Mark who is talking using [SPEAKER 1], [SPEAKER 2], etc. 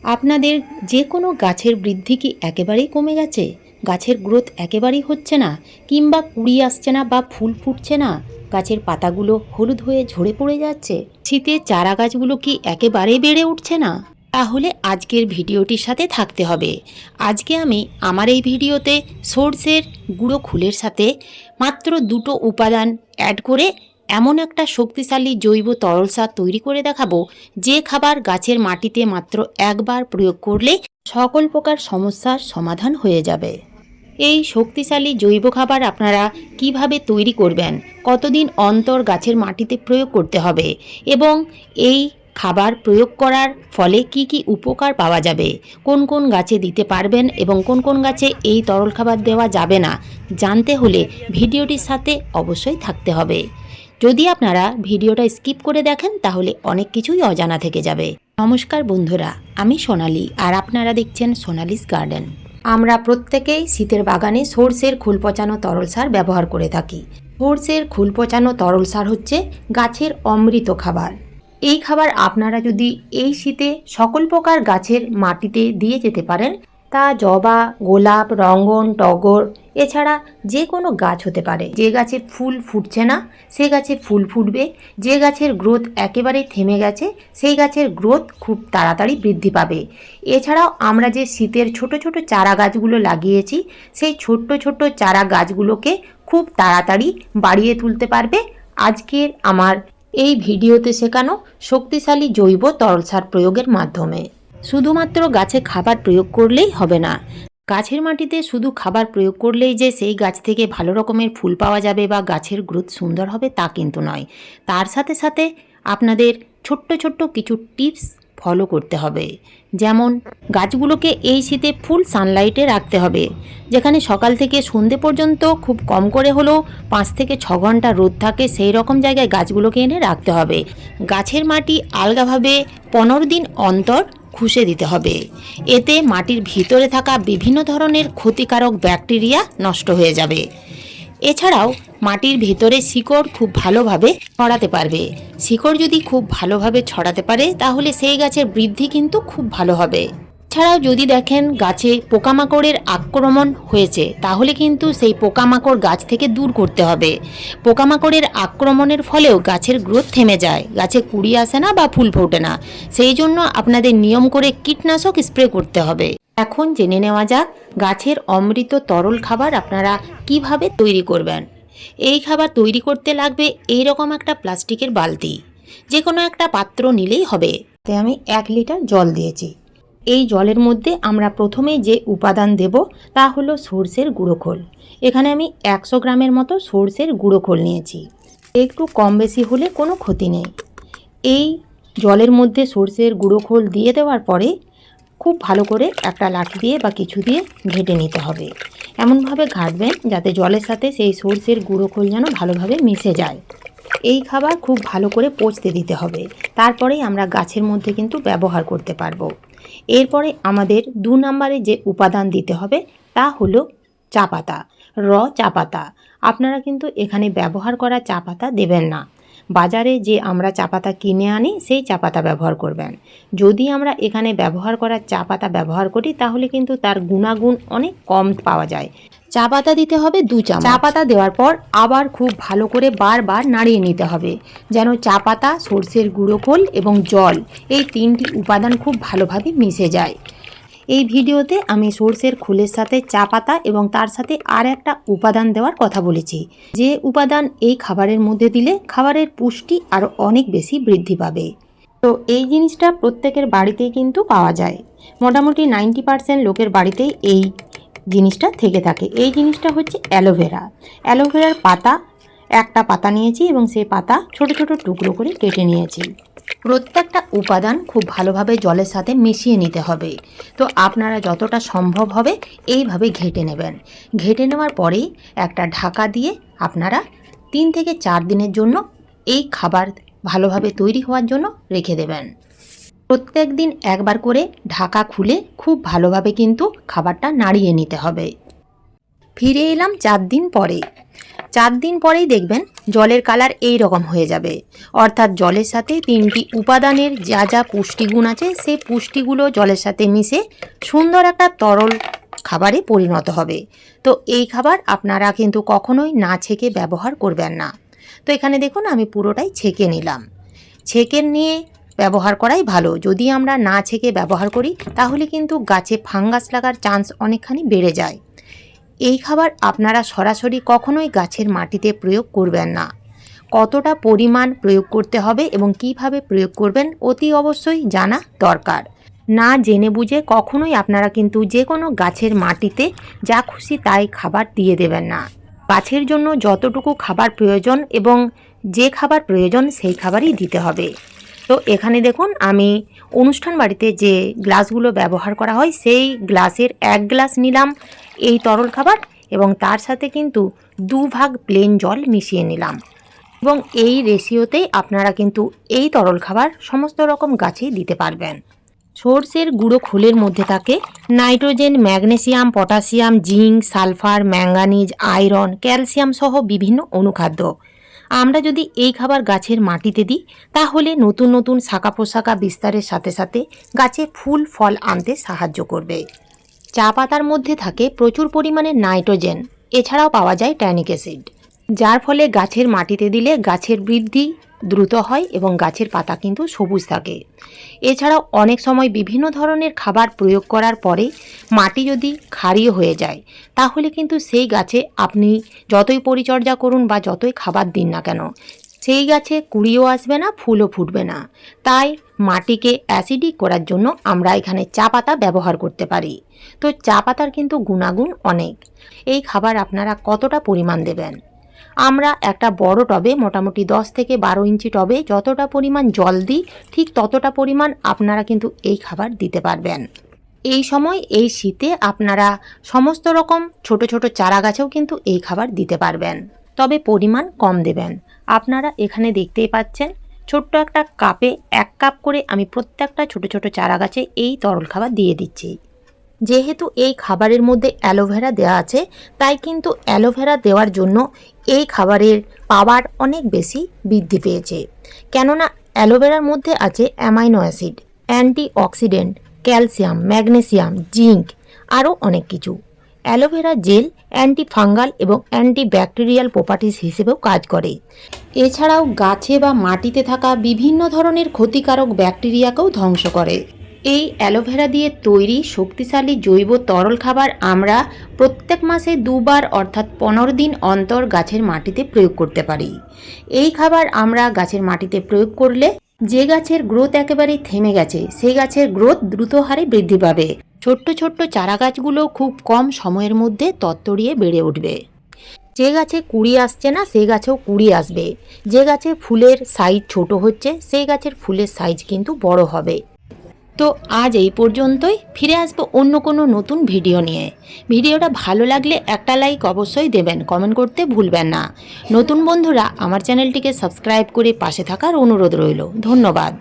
[SPEAKER 1] আপনাদের যে কোনো গাছের বৃদ্ধি কি একেবারেই কমে গেছে? গাছের গ্রোথ একেবারেই হচ্ছে না, কিংবা কুঁড়ি আসছে না বা ফুল ফুটছে না, গাছের পাতাগুলো হলুদ হয়ে ঝরে পড়ে যাচ্ছে, শীতে চারা গাছগুলো কি একেবারেই বেড়ে উঠছে না? তাহলে আজকের ভিডিওটির সাথে থাকতে হবে। আজকে আমি আমার এই ভিডিওতে সর্ষের গুঁড়ো খোলের সাথে মাত্র দুটো উপাদান অ্যাড করে এমন একটা শক্তিশালী জৈব তরল সার তৈরি করে দেখাবো, যে খাবার গাছের মাটিতে মাত্র একবার প্রয়োগ করলে সকল প্রকার সমস্যার সমাধান হয়ে যাবে। এই শক্তিশালী জৈব খাবার আপনারা কিভাবে তৈরি করবেন, কতদিন অন্তর গাছের মাটিতে প্রয়োগ করতে হবে এবং এই খাবার প্রয়োগ করার ফলে কি কি উপকার পাওয়া যাবে, কোন কোন গাছে দিতে পারবেন এবং কোন কোন গাছে এই তরল খাবার দেওয়া যাবে না, জানতে হলে ভিডিওটির সাথে অবশ্যই থাকতে হবে। যদি আপনারা ভিডিওটা স্কিপ করে দেখেন তাহলে অনেক কিছুই অজানা থেকে যাবে। নমস্কার বন্ধুরা, আমি সোনালি আর আপনারা দেখছেন সোনালিস গার্ডেন। আমরা প্রত্যেকেই শীতের বাগানে সর্ষের খোল পচানো তরল সার ব্যবহার করে থাকি। সর্ষের খোল পচানো তরল সার হচ্ছে গাছের অমৃত খাবার। এই খাবার আপনারা যদি এই শীতে সকল প্রকার গাছের মাটিতে দিয়ে যেতে পারেন, তা জবা, গোলাপ, রঙ্গন, টগর এছাড়া যে কোনো গাছ হতে পারে। যে গাছে ফুল ফুটছে না সে গাছে ফুল ফুটবে, যে গাছের গ্রোথ একেবারেই থেমে গেছে সেই গাছের গ্রোথ খুব তাড়াতাড়ি বৃদ্ধি পাবে। এছাড়াও আমরা যে শীতের ছোট ছোট চারা গাছগুলো লাগিয়েছি সেই ছোট্ট ছোট্ট চারা গাছগুলোকে খুব তাড়াতাড়ি বাড়িয়ে তুলতে পারবে আজকের আমার এই ভিডিওতে শেখানো শক্তিশালী জৈব তরল সার প্রয়োগের মাধ্যমে। শুধুমাত্র গাছে খাবার প্রয়োগ করলেই হবে না। গাছের মাটিতে শুধু খাবার প্রয়োগ করলেই যে সেই গাছ থেকে ভালো রকমের ফুল পাওয়া যাবে বা গাছের গ্রোথ সুন্দর হবে তা কিন্তু নয়। তার সাথে সাথে আপনাদের ছোট্ট ছোট্ট কিছু টিপস ফলো করতে হবে। যেমন গাছগুলোকে এই শীতে ফুল সানলাইটে রাখতে হবে, যেখানে সকাল থেকে সন্ধে পর্যন্ত খুব কম করে হলেও 5 থেকে 6 ঘন্টা রোদ থাকে, সেই রকম জায়গায় গাছগুলোকে এনে রাখতে হবে। গাছের মাটি আলগাভাবে 15 দিন অন্তর খুশে দিতে হবে। এতে মাটির ভিতরে থাকা বিভিন্ন ধরনের ক্ষতিকারক ব্যাকটেরিয়া নষ্ট হয়ে যাবে। এছাড়াও মাটির ভেতরে শিকড় খুব ভালোভাবে ছড়াতে পারবে। শিকড় যদি খুব ভালোভাবে ছড়াতে পারে তাহলে সেই গাছের বৃদ্ধি কিন্তু খুব ভালো হবে। এছাড়াও যদি দেখেন গাছে পোকামাকড়ের আক্রমণ হয়েছে তাহলে কিন্তু সেই পোকামাকড় গাছ থেকে দূর করতে হবে। পোকামাকড়ের আক্রমণের ফলেও গাছের গ্রোথ থেমে যায়, গাছে কুঁড়ি আসে না বা ফুল ফোটে না। সেই জন্য আপনাদের নিয়ম করে কীটনাশক স্প্রে করতে হবে। এখন জেনে নেওয়া যাক গাছের অমৃত তরল খাবার আপনারা কিভাবে তৈরি করবেন। এই খাবার তৈরি করতে লাগবে এই রকম একটা প্লাস্টিকের বালতি, যে কোনো একটা পাত্র নিলেই হবে। তাই আমি 1 লিটার জল দিয়েছি। এই জলের মধ্যে আমরা প্রথমে যে উপাদান দেব তা হলো সর্ষের গুঁড়ো খোল। এখানে আমি 100 গ্রামের মতো সর্ষের গুঁড়ো খোল নিয়েছি। একটু কম বেশি হলে কোনো ক্ষতি নেই। এই জলের মধ্যে সর্ষের গুঁড়ো খোল দিয়ে দেওয়ার পরে খুব ভালো করে একটা লাঠি দিয়ে বা কিছু দিয়ে ঘেঁটে নিতে হবে। এমনভাবে ঘাঁটবেন যাতে জলের সাথে সেই সর্ষের গুঁড়ো খোল যেন ভালোভাবে মিশে যায়। এই খাবার খুব ভালো করে পচতে দিতে হবে, তারপরেই আমরা গাছের মধ্যে কিন্তু ব্যবহার করতে পারবো। এরপরে আমাদের 2 নম্বরে যে উপাদান দিতে হবে তা হলো চা পাতা, চা পাতা। আপনারা কিন্তু এখানে ব্যবহার করা চা পাতা দেবেন না। বাজারে যে আমরা চা পাতা কিনে আনি সেই চা পাতা ব্যবহার করবেন। যদি আমরা এখানে ব্যবহার করা চা পাতা ব্যবহার করি তাহলে কিন্তু তার গুণাগুণ অনেক কম পাওয়া যায়। চা পাতা দিতে হবে 2 চামচ। চা পাতা দেওয়ার পর আবার খুব ভালো করে বারবার নাড়িয়ে নিতে হবে, যেন চা পাতা, সর্ষের গুঁড়ো খোল এবং জল এই 3টি উপাদান খুব ভালোভাবে মিশে যায়। এই ভিডিওতে আমি সর্ষের খোলের সাথে চা পাতা এবং তার সাথে আর একটা উপাদান দেওয়ার কথা বলেছি, যে উপাদান এই খাবারের মধ্যে দিলে খাবারের পুষ্টি আরও অনেক বেশি বৃদ্ধি পাবে। তো এই জিনিসটা প্রত্যেকের বাড়িতেই কিন্তু পাওয়া যায়। মোটামুটি 90% লোকের বাড়িতেই এই জিনিসটা থেকে থাকে। এই জিনিসটা হচ্ছে অ্যালোভেরা। অ্যালোভেরার পাতা, একটা পাতা নিয়েছি এবং সেই পাতা ছোট ছোট টুকরো করে কেটে নিয়েছি। প্রত্যেকটা উপাদান খুব ভালোভাবে জলের সাথে মিশিয়ে নিতে হবে। তো আপনারা যতটা সম্ভব হবে এইভাবে ঘেঁটে নেবেন। ঘেঁটে নেওয়ার পরেই একটা ঢাকা দিয়ে আপনারা 3 থেকে 4 দিনের জন্য এই খাবার ভালোভাবে তৈরি হওয়ার জন্য রেখে দেবেন। প্রত্যেক দিন একবার করে ঢাকা খুলে খুব ভালোভাবে কিন্তু খাবারটা নাড়িয়ে নিতে হবে। ফিরে এলাম 4 দিন পরে। 4 দিন পরেই দেখবেন জলের কালার এই রকম হয়ে যাবে, অর্থাৎ জলের সাথে 3টি উপাদানের যা যা পুষ্টিগুণ আছে সেই পুষ্টিগুলো জলের সাথে মিশে সুন্দর একটা তরল খাবারে পরিণত হবে। তো এই খাবার আপনারা কিন্তু কখনোই না ছেঁকে ব্যবহার করবেন না। তো এখানে দেখুন আমি পুরোটাই ছেঁকে নিলাম। ছেঁকে নিয়ে ব্যবহার করাই ভালো। যদি আমরা না ছেঁকে ব্যবহার করি তাহলে কিন্তু গাছে ফাঙ্গাস লাগার চান্স অনেকখানি বেড়ে যায়। এই খাবার আপনারা সরাসরি কখনোই গাছের মাটিতে প্রয়োগ করবেন না। কতটা পরিমাণ প্রয়োগ করতে হবে এবং কিভাবে প্রয়োগ করবেন অতি অবশ্যই জানা দরকার। না জেনে বুঝে কখনোই আপনারা কিন্তু যে কোনো গাছের মাটিতে যা খুশি তাই খাবার দিয়ে দেবেন না। গাছের জন্য যতটুকু খাবার প্রয়োজন এবং যে খাবার প্রয়োজন সেই খাবারই দিতে হবে। তো এখানে দেখুন আমি অনুষ্ঠান বাড়িতে যে গ্লাসগুলো ব্যবহার করা হয় সেই গ্লাসের 1 গ্লাস নিলাম এই তরল খাবার এবং তার সাথে কিন্তু 2 ভাগ প্লেন জল মিশিয়ে নিলাম। এবং এই রেশিওতেই আপনারা কিন্তু এই তরল খাবার সমস্ত রকম গাছেই দিতে পারবেন। সর্ষের গুঁড়ো খোলের মধ্যে থাকে nitrogen, magnesium, potassium, zinc, sulphur, manganese, iron, calcium সহ বিভিন্ন অনুখাদ্য। আমরা যদি এই খাবার গাছের মাটিতে দিই তাহলে নতুন নতুন শাখা প্রশাখা বিস্তারের সাথে সাথে গাছে ফুল ফল আনতে সাহায্য করবে। চা পাতার মধ্যে থাকে প্রচুর পরিমাণে নাইট্রোজেন, এছাড়াও পাওয়া যায় ট্যানিক অ্যাসিড, যার ফলে গাছের মাটিতে দিলে গাছের বৃদ্ধি দ্রুত হয় এবং গাছের পাতা কিন্তু সবুজ থাকে। এছাড়াও অনেক সময় বিভিন্ন ধরনের খাবার প্রয়োগ করার পরে মাটি যদি ক্ষারীয় হয়ে যায় তাহলে কিন্তু সেই গাছে আপনি যতই পরিচর্যা করুন বা যতই খাবার দিন না কেন সেই গাছে কুঁড়িও আসবে না, ফুলও ফুটবে না। তাই মাটিকে অ্যাসিডিক করার জন্য আমরা এখানে চা পাতা ব্যবহার করতে পারি। তো চা পাতার কিন্তু গুণাগুণ অনেক। এই খাবার আপনারা কতটা পরিমাণ দেবেন? আমরা একটা বড় টবে মোটামুটি 10 থেকে 12 ইঞ্চি টবে যতটা পরিমাণ জল দিই ঠিক ততটা পরিমাণ আপনারা কিন্তু এই খাবার দিতে পারবেন। এই সময় এই শীতে আপনারা সমস্ত রকম ছোট ছোট চারা গাছেও কিন্তু এই খাবার দিতে পারবেন, তবে পরিমাণ কম দেবেন। আপনারা এখানে দেখতেই পাচ্ছেন ছোট্ট একটা কাপে 1 কাপ করে আমি প্রত্যেকটা ছোট ছোট চারা গাছে এই তরল খাবার দিয়ে দিচ্ছি। যেহেতু এই খাবারের মধ্যে অ্যালোভেরা দেওয়া আছে তাই কিন্তু অ্যালোভেরা দেওয়ার জন্য এই খাবারের পাওয়ার অনেক বেশি বৃদ্ধি পেয়েছে। কেননা অ্যালোভেরার মধ্যে আছে amino acid, antioxidant, calcium, magnesium, zinc আরও অনেক কিছু। অ্যালোভেরা জেল অ্যান্টি ফাঙ্গাল এবং অ্যান্টি ব্যাকটেরিয়াল প্রপার্টিস হিসেবেও কাজ করে। এছাড়াও গাছে বা মাটিতে থাকা বিভিন্ন ধরনের ক্ষতিকারক ব্যাকটেরিয়াকেও ধ্বংস করে। এই অ্যালোভেরা দিয়ে তৈরি শক্তিশালী জৈব তরল খাবার আমরা প্রত্যেক মাসে 2 বার অর্থাৎ 15 দিন অন্তর গাছের মাটিতে প্রয়োগ করতে পারি। এই খাবার আমরা গাছের মাটিতে প্রয়োগ করলে যে গাছের গ্রোথ একেবারেই থেমে গেছে সেই গাছের গ্রোথ দ্রুত হারে বৃদ্ধি পাবে। ছোট্ট ছোট্ট চারা গাছগুলো খুব কম সময়ের মধ্যে তত্তরিয়ে বেড়ে উঠবে। যে গাছে কুঁড়ি আসছে না সেই গাছেও কুঁড়ি আসবে। যে গাছে ফুলের সাইজ ছোট হচ্ছে সেই গাছের ফুলের সাইজ কিন্তু বড় হবে। তো আজ এই পর্যন্তই, ফিরে আসবো অন্য কোনো নতুন ভিডিও নিয়ে। ভিডিওটা ভালো লাগলে একটা লাইক অবশ্যই দেবেন, কমেন্ট করতে ভুলবেন না। নতুন বন্ধুরা আমার চ্যানেলটিকে সাবস্ক্রাইব করে পাশে থাকার অনুরোধ রইল। ধন্যবাদ।